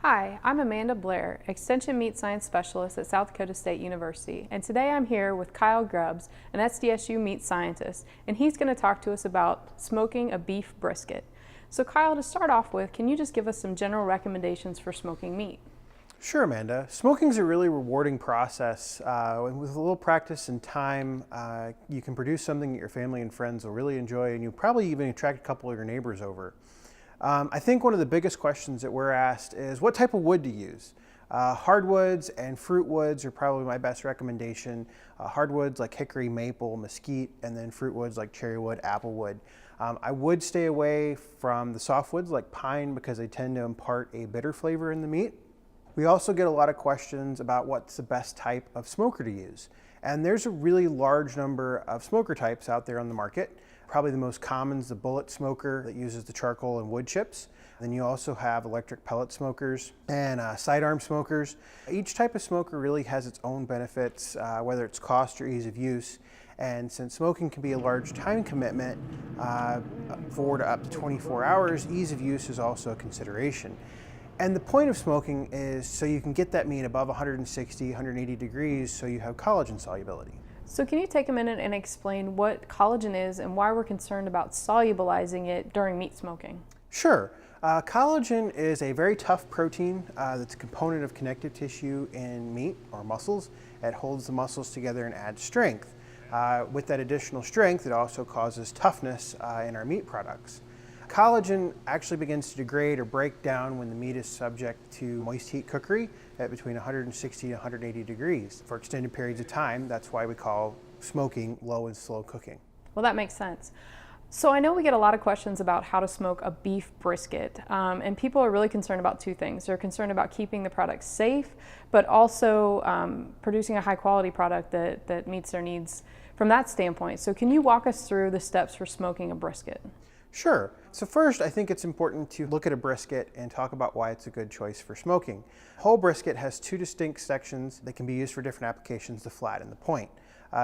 Hi, I'm Amanda Blair, Extension Meat Science Specialist at South Dakota State University, and today I'm here with Kyle Grubbs, an SDSU meat scientist, and he's going to talk to us about smoking a beef brisket. So Kyle, to start off with, can you just give us some general recommendations for smoking meat? Sure, Amanda. Smoking is a really rewarding process. With a little practice and time, you can produce something that your family and friends will really enjoy, and you'll probably even attract a couple of your neighbors over. I think one of the biggest questions that we're asked is what type of wood to use. Hardwoods and fruit woods are probably my best recommendation. Hardwoods like hickory, maple, mesquite, and then fruit woods like cherrywood, applewood. I would stay away from the softwoods like pine because they tend to impart a bitter flavor in the meat. We also get a lot of questions about what's the best type of smoker to use. And there's a really large number of smoker types out there on the market. Probably the most common is the bullet smoker that uses the charcoal and wood chips. Then you also have electric pellet smokers and sidearm smokers. Each type of smoker really has its own benefits, whether it's cost or ease of use. And since smoking can be a large time commitment, 4 to up to 24 hours, ease of use is also a consideration. And the point of smoking is so you can get that meat above 160, 180 degrees so you have collagen solubility. So can you take a minute and explain what collagen is and why we're concerned about solubilizing it during meat smoking? Sure. Collagen is a very tough protein that's a component of connective tissue in meat or muscles. It holds the muscles together and adds strength. With that additional strength, it also causes toughness in our meat products. Collagen actually begins to degrade or break down when the meat is subject to moist heat cookery at between 160 to 180 degrees for extended periods of time. That's why we call smoking low and slow cooking. Well, that makes sense. So I know we get a lot of questions about how to smoke a beef brisket, and people are really concerned about two things. They're concerned about keeping the product safe, but also producing a high quality product that meets their needs from that standpoint. So can you walk us through the steps for smoking a brisket? Sure. So first, I think it's important to look at a brisket and talk about why it's a good choice for smoking. Whole brisket has two distinct sections that can be used for different applications, the flat and the point.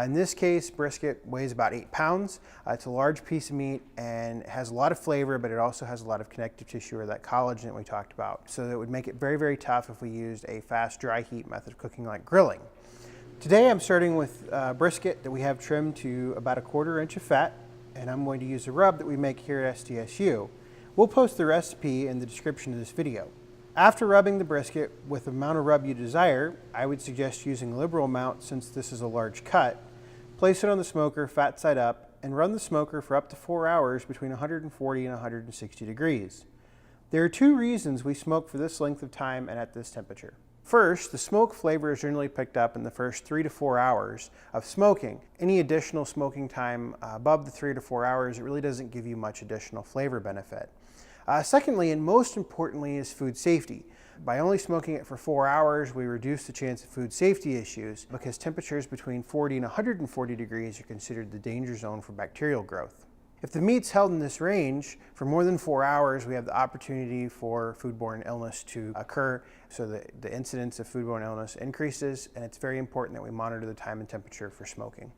In this case, brisket weighs about 8 pounds. It's a large piece of meat and has a lot of flavor, but it also has a lot of connective tissue or that collagen that we talked about. So that would make it very, very tough if we used a fast dry heat method of cooking like grilling. Today I'm starting with brisket that we have trimmed to about 1/4 inch of fat, and I'm going to use a rub that we make here at SDSU. We'll post the recipe in the description of this video. After rubbing the brisket with the amount of rub you desire, I would suggest using a liberal amount since this is a large cut. Place it on the smoker, fat side up, and run the smoker for up to 4 hours between 140 and 160 degrees. There are two reasons we smoke for this length of time and at this temperature. First, the smoke flavor is generally picked up in the first 3 to 4 hours of smoking. Any additional smoking time above the 3 to 4 hours, it really doesn't give you much additional flavor benefit. Secondly, and most importantly, is food safety. By only smoking it for 4 hours, we reduce the chance of food safety issues because temperatures between 40 and 140 degrees are considered the danger zone for bacterial growth. If the meat's held in this range for more than 4 hours, we have the opportunity for foodborne illness to occur, so the incidence of foodborne illness increases, and it's very important that we monitor the time and temperature for smoking.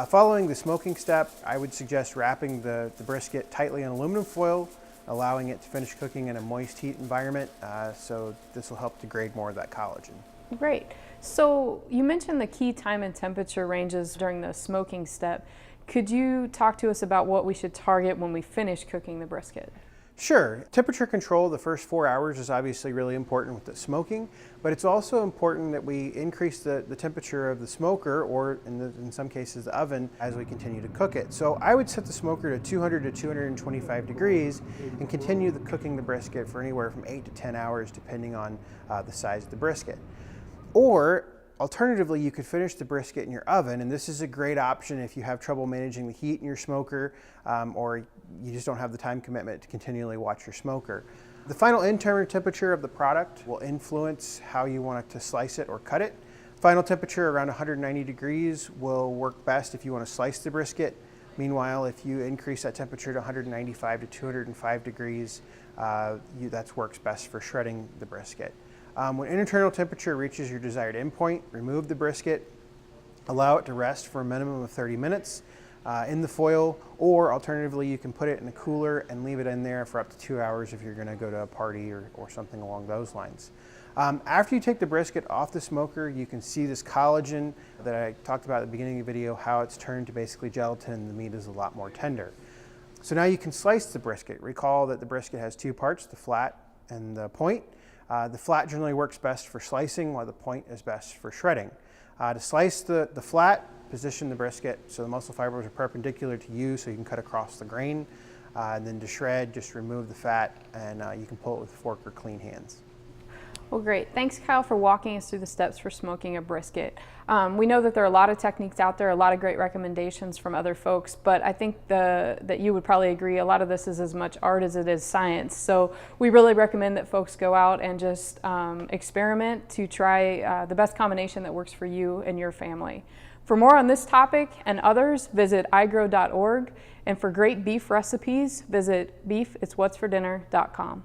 Following the smoking step, I would suggest wrapping the brisket tightly in aluminum foil, allowing it to finish cooking in a moist heat environment, so this will help degrade more of that collagen. Great. So you mentioned the key time and temperature ranges during the smoking step. Could you talk to us about what we should target when we finish cooking the brisket? Sure. Temperature control the first 4 hours is obviously really important with the smoking, but it's also important that we increase the temperature of the smoker, or in some cases the oven, as we continue to cook it. So I would set the smoker to 200 to 225 degrees and continue cooking the brisket for anywhere from 8 to 10 hours depending on the size of the brisket. Or alternatively, you could finish the brisket in your oven, and this is a great option if you have trouble managing the heat in your smoker or you just don't have the time commitment to continually watch your smoker. The final internal temperature of the product will influence how you want to slice it or cut it. Final temperature around 190 degrees will work best if you want to slice the brisket. Meanwhile, if you increase that temperature to 195 to 205 degrees, that works best for shredding the brisket. When internal temperature reaches your desired endpoint, remove the brisket, allow it to rest for a minimum of 30 minutes. in the foil, or alternatively you can put it in a cooler and leave it in there for up to 2 hours if you're going to go to a party or something along those lines. After you take the brisket off the smoker, you can see this collagen that I talked about at the beginning of the video, how it's turned to basically gelatin and the meat is a lot more tender. So now you can slice the brisket. Recall that the brisket has two parts, the flat and the point. The flat generally works best for slicing, while the point is best for shredding. To slice the flat, position the brisket so the muscle fibers are perpendicular to you so you can cut across the grain. And then to shred, just remove the fat and you can pull it with a fork or clean hands. Well, great. Thanks, Kyle, for walking us through the steps for smoking a brisket. We know that there are a lot of techniques out there, a lot of great recommendations from other folks, but I think that you would probably agree a lot of this is as much art as it is science. So we really recommend that folks go out and just experiment to try the best combination that works for you and your family. For more on this topic and others, visit igrow.org, and for great beef recipes, visit beefitswhatsfordinner.com.